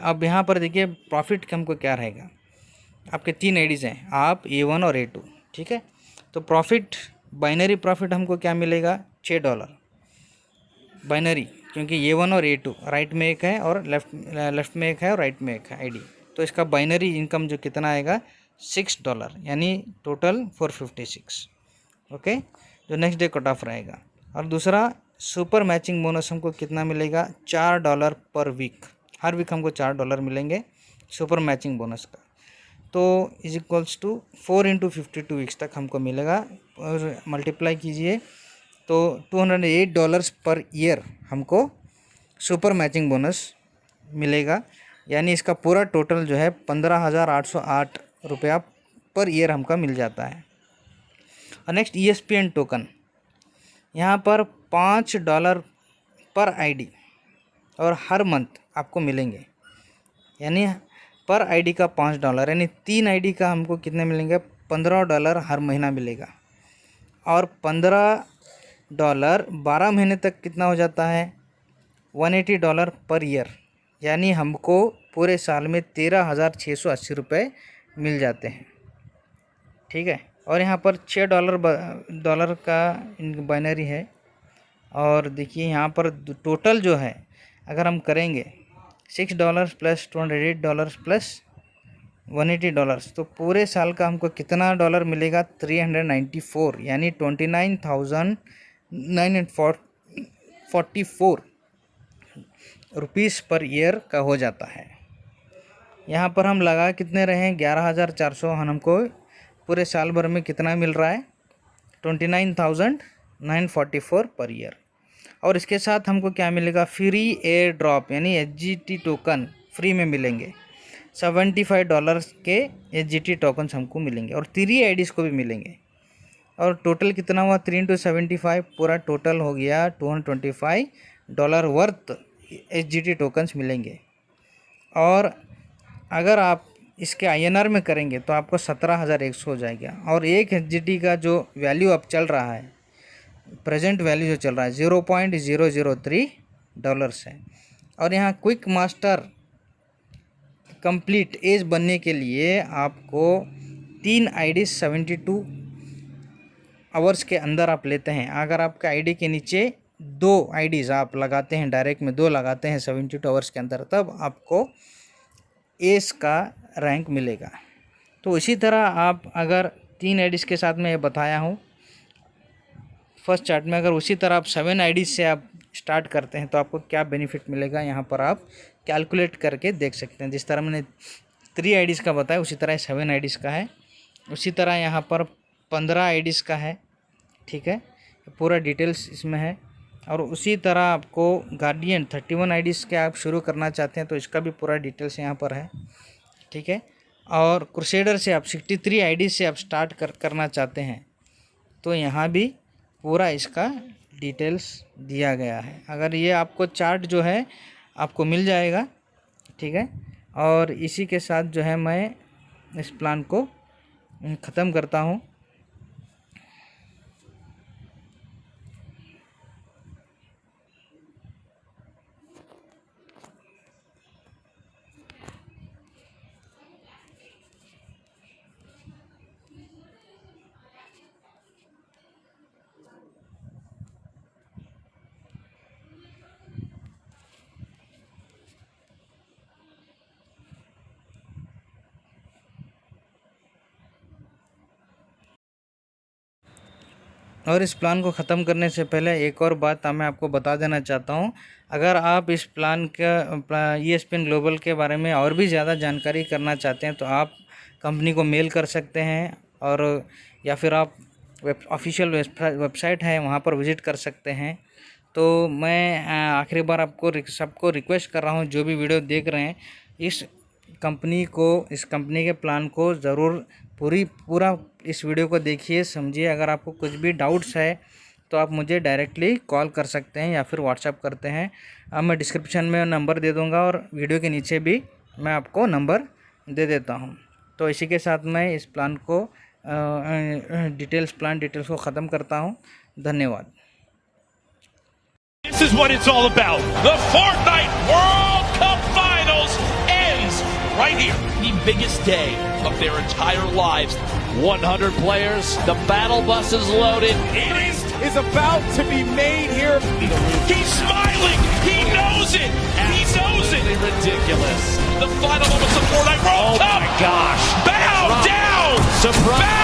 अब यहाँ पर देखिए प्रॉफिट हमको क्या रहेगा। आपके 3 आईडीज़ हैं, आप A1 और A2, ठीक है। तो प्रॉफिट, बाइनरी प्रॉफिट हमको क्या मिलेगा, $6 बाइनरी, क्योंकि A1 और A2 राइट में एक है और लेफ़्ट में एक है और राइट में एक है आईडी। तो इसका बाइनरी इनकम जो कितना आएगा, $6 यानी टोटल 456। ओके, जो नेक्स्ट डे कट ऑफ रहेगा। और दूसरा सुपर मैचिंग बोनस हमको कितना मिलेगा, $4 पर वीक। हर वीक हमको $4 मिलेंगे सुपर मैचिंग बोनस का। तो इज इक्वल्स टू 4 × 52 वीक्स तक हमको मिलेगा और मल्टीप्लाई कीजिए तो $208 पर ईयर हमको सुपर मैचिंग बोनस मिलेगा। यानी इसका पूरा टोटल जो है 15,808 रुपया पर ईयर हमको मिल जाता है। और नेक्स्ट ESPN टोकन, यहाँ पर $5 पर आईडी और हर मंथ आपको मिलेंगे, यानी पर आईडी का $5, यानी 3 आईडी का हमको कितने मिलेंगे, $15 हर महीना मिलेगा। और $15 12 महीने तक कितना हो जाता है, $180 पर ईयर, यानी हमको पूरे साल में 13,680 रुपये मिल जाते हैं। ठीक है, और यहाँ पर $6 का बाइनरी है। और देखिए यहाँ पर टोटल जो है अगर हम करेंगे $6 + $208 + $180। तो पूरे साल का हमको कितना डॉलर मिलेगा? 394, यानी 29,944 रुपीज़ पर ईयर का हो जाता है। यहाँ पर हम लगा कितने रहे हैं? 11,400। हमको पूरे साल भर में कितना मिल रहा है? 29,944 पर ईयर। और इसके साथ हमको क्या मिलेगा? फ्री एयर ड्रॉप, यानी SGT टोकन फ्री में मिलेंगे। $75 के SGT टोकन्स हमको मिलेंगे और 3 IDs को भी मिलेंगे। और टोटल कितना हुआ? 3 × 75, पूरा टोटल हो गया $225 वर्थ SGT टोकन्स मिलेंगे। और अगर आप इसके INR में करेंगे तो आपको 17,100 हो जाएगा। और एक SGT का जो वैल्यू अब चल रहा है, प्रेजेंट वैल्यू जो चल रहा है, $0.003 है। और यहाँ क्विक मास्टर कंप्लीट एज बनने के लिए आपको 3 IDs 72 आवर्स के अंदर आप लेते हैं। अगर आपका ID के नीचे 2 IDs आप लगाते हैं, डायरेक्ट में 2 लगाते हैं 72 आवर्स के अंदर, तब आपको एस का रैंक मिलेगा। तो इसी तरह आप अगर 3 IDs के साथ मैं ये बताया हूँ फर्स्ट चार्ट में, अगर उसी तरह आप 7 IDs से आप स्टार्ट करते हैं तो आपको क्या बेनिफिट मिलेगा, यहाँ पर आप कैलकुलेट करके देख सकते हैं। जिस तरह मैंने 3 IDs का बताया उसी तरह 7 IDs का है, उसी तरह यहाँ पर 15 IDs का है। ठीक है, पूरा डिटेल्स इसमें है। और उसी तरह आपको गार्डियन 31 IDs के आप शुरू करना चाहते हैं तो इसका भी पूरा डिटेल्स यहाँ पर है। ठीक है, और क्रूसेडर से आप 63 IDs से आप स्टार्ट करना चाहते हैं तो यहाँ भी पूरा इसका डिटेल्स दिया गया है। अगर ये आपको चार्ट जो है आपको मिल जाएगा। ठीक है, और इसी के साथ जो है मैं इस प्लान को ख़त्म करता हूँ। और इस प्लान को ख़त्म करने से पहले एक और बात मैं आपको बता देना चाहता हूँ। अगर आप इस प्लान का ESPN ग्लोबल के बारे में और भी ज़्यादा जानकारी करना चाहते हैं तो आप कंपनी को मेल कर सकते हैं, और या फिर आप ऑफिशियल वेबसाइट है वहाँ पर विज़िट कर सकते हैं। तो मैं आखिरी बार सबको रिक्वेस्ट कर रहा हूँ, जो भी वीडियो देख रहे हैं, इस कंपनी के प्लान को ज़रूर पूरा इस वीडियो को देखिए, समझिए। अगर आपको कुछ भी डाउट्स है तो आप मुझे डायरेक्टली कॉल कर सकते हैं या फिर व्हाट्सएप करते हैं। अब मैं डिस्क्रिप्शन में नंबर दे दूंगा और वीडियो के नीचे भी मैं आपको नंबर दे देता हूं। तो इसी के साथ मैं इस प्लान को डिटेल्स को ख़त्म करता हूं। धन्यवाद। This is what it's all about. The Fortnite World Cup Finals ends right here. The biggest day of their entire lives. 100 players. The battle bus is loaded. It is about to be made here. He's smiling. He knows it. He knows it. Ridiculous. The final moments of Fortnite World Cup. Oh my gosh. Bow down. Surprise.